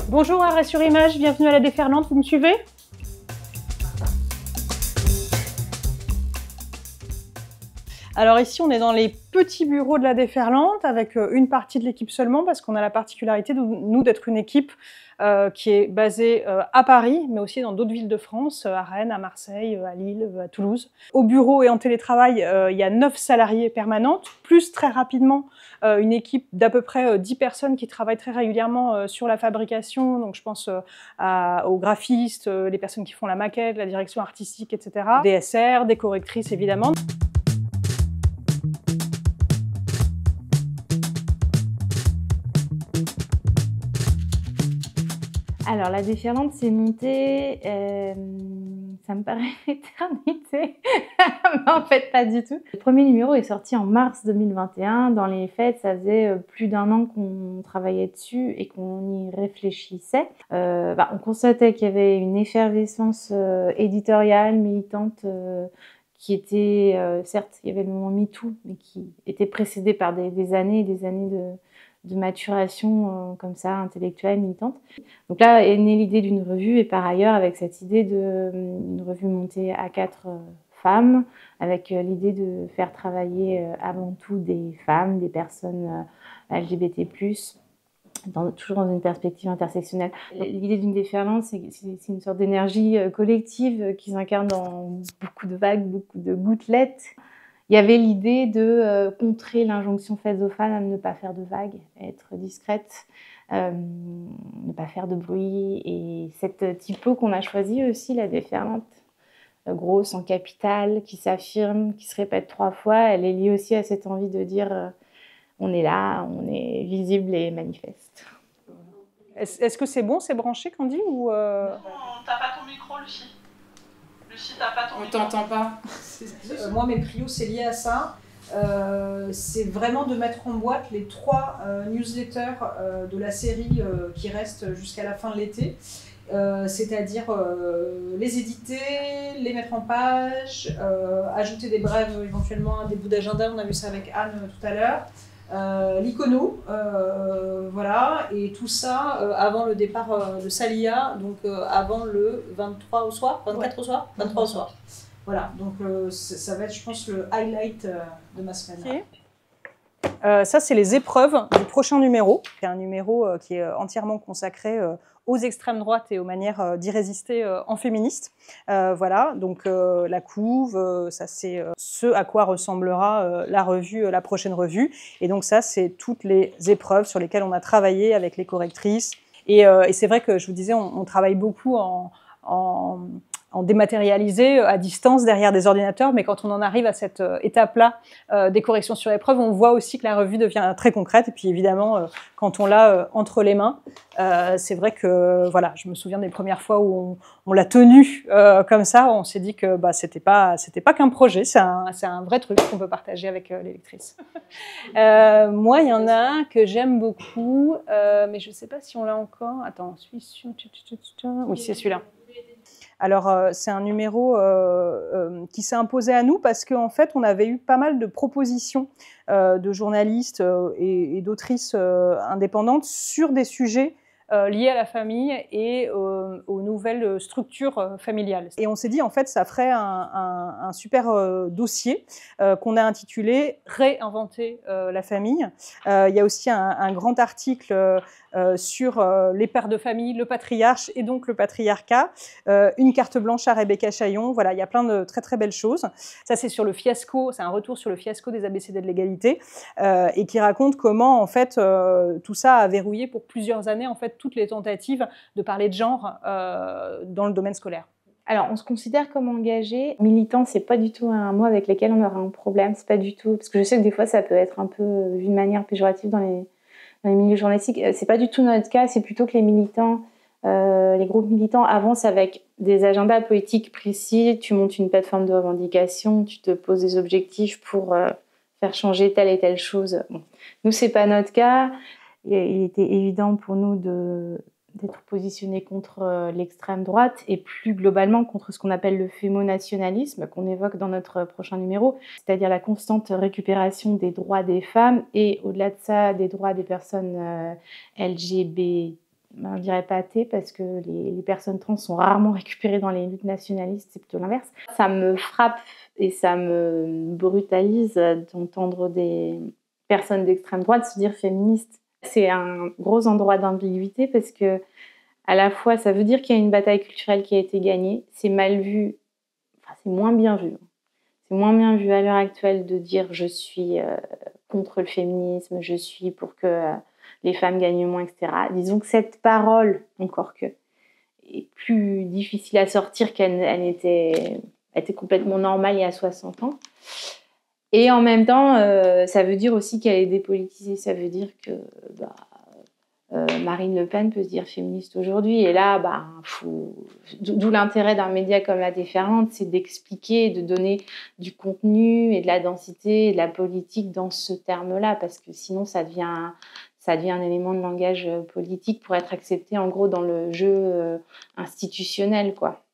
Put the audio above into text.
Bonjour Arrêt sur Image, bienvenue à la Déferlante, vous me suivez? Alors ici on est dans les petits bureaux de la Déferlante avec une partie de l'équipe seulement parce qu'on a la particularité nous d'être une équipe qui est basée à Paris mais aussi dans d'autres villes de France, à Rennes, à Marseille, à Lille, à Toulouse. Au bureau et en télétravail, il y a 9 salariés permanentes, plus très rapidement une équipe d'à peu près 10 personnes qui travaillent très régulièrement sur la fabrication, donc je pense aux graphistes, les personnes qui font la maquette, la direction artistique, etc. Des SR, des correctrices évidemment. Alors, la Déferlante s'est montée, ça me paraît une éternité, mais en fait pas du tout. Le premier numéro est sorti en mars 2021. Dans les faits, ça faisait plus d'1 an qu'on travaillait dessus et qu'on y réfléchissait. On constatait qu'il y avait une effervescence éditoriale, militante, qui était, certes, il y avait le moment MeToo, mais qui était précédé par des années et des années de maturation comme ça, intellectuelle, militante. Donc là est née l'idée d'une revue et par ailleurs avec cette idée d'une revue montée à 4 femmes, avec l'idée de faire travailler avant tout des femmes, des personnes LGBT+, toujours dans une perspective intersectionnelle. L'idée d'une déferlante, c'est une sorte d'énergie collective qui s'incarne dans beaucoup de vagues, beaucoup de gouttelettes. Il y avait l'idée de contrer l'injonction faite aux femmes à ne pas faire de vagues, être discrète, ne pas faire de bruit. Et cette typo qu'on a choisie aussi, la Déferlante, grosse, en capitale, qui s'affirme, qui se répète 3 fois, elle est liée aussi à cette envie de dire on est là, on est visible et manifeste. Est-ce que c'est bon, c'est branché, Candy ou T'as pas ton micro, Lucie. Lucie, t'as pas ton micro. On t'entend pas. Moi, mes prios, c'est lié à ça. C'est vraiment de mettre en boîte les 3 newsletters de la série qui restent jusqu'à la fin de l'été. C'est-à-dire les éditer, les mettre en page, ajouter des brèves éventuellement, des bouts d'agenda, on a vu ça avec Anne tout à l'heure. L'icono, voilà, et tout ça avant le départ de Salia, donc avant le 23 au soir, 24 au soir, 23 au soir. Voilà, donc ça va être, je pense, le highlight de ma semaine. Okay. Ça, c'est les épreuves du prochain numéro. C'est un numéro qui est entièrement consacré aux extrêmes droites et aux manières d'y résister en féministe. Voilà, donc la couve, ça c'est ce à quoi ressemblera la revue, la prochaine revue. Et donc ça, c'est toutes les épreuves sur lesquelles on a travaillé avec les correctrices. Et c'est vrai que je vous disais, on travaille beaucoup en dématérialisé, à distance, derrière des ordinateurs, mais quand on en arrive à cette étape-là des corrections sur épreuve, on voit aussi que la revue devient très concrète. Et puis évidemment, quand on l'a entre les mains, c'est vrai que voilà, je me souviens des premières fois où on l'a tenue comme ça, on s'est dit que c'était pas qu'un projet, c'est un vrai truc qu'on peut partager avec les lectrices. Moi, il y en a un que j'aime beaucoup, mais je sais pas si on l'a encore. Attends, oui, c'est celui-là. Alors, c'est un numéro qui s'est imposé à nous parce qu'en fait, on avait eu pas mal de propositions de journalistes et d'autrices indépendantes sur des sujets liés à la famille et aux nouvelles structures familiales. Et on s'est dit, en fait, ça ferait un super dossier qu'on a intitulé « Réinventer la famille ». Il y a aussi un grand article sur les pères de famille, le patriarche et donc le patriarcat, une carte blanche à Rebecca Chaillon. Voilà, il y a plein de très très belles choses. Ça, c'est sur le fiasco, c'est un retour sur le fiasco des ABCD de l'égalité et qui raconte comment en fait tout ça a verrouillé pour plusieurs années en fait toutes les tentatives de parler de genre dans le domaine scolaire. Alors, on se considère comme engagé. Militant, c'est pas du tout un mot avec lequel on aura un problème. C'est pas du tout, parce que je sais que des fois, ça peut être un peu vu de manière péjorative dans les milieux journalistiques. C'est pas du tout notre cas. C'est plutôt que les militants, les groupes militants avancent avec des agendas politiques précis. Tu montes une plateforme de revendication, tu te poses des objectifs pour faire changer telle et telle chose. Bon. Nous, c'est pas notre cas. Il était évident pour nous d'être positionnés contre l'extrême droite et plus globalement contre ce qu'on appelle le fémonationalisme qu'on évoque dans notre prochain numéro, c'est-à-dire la constante récupération des droits des femmes et au-delà de ça des droits des personnes LGBT+, je dirais pas athée, parce que les personnes trans sont rarement récupérées dans les luttes nationalistes, c'est plutôt l'inverse. Ça me frappe et ça me brutalise d'entendre des personnes d'extrême droite se dire féministes. C'est un gros endroit d'ambiguïté parce que à la fois, ça veut dire qu'il y a une bataille culturelle qui a été gagnée. C'est mal vu, enfin, c'est moins bien vu. C'est moins bien vu à l'heure actuelle de dire je suis contre le féminisme, je suis pour que les femmes gagnent moins, etc. Disons que cette parole, encore que, est plus difficile à sortir qu'elle était complètement normale il y a 60 ans. Et en même temps, ça veut dire aussi qu'elle est dépolitisée. Ça veut dire que Marine Le Pen peut se dire féministe aujourd'hui. Et là, d'où l'intérêt d'un média comme La Déferlante, c'est d'expliquer, de donner du contenu et de la densité et de la politique dans ce terme-là, parce que sinon, ça devient un élément de langage politique pour être accepté, en gros, dans le jeu institutionnel, quoi.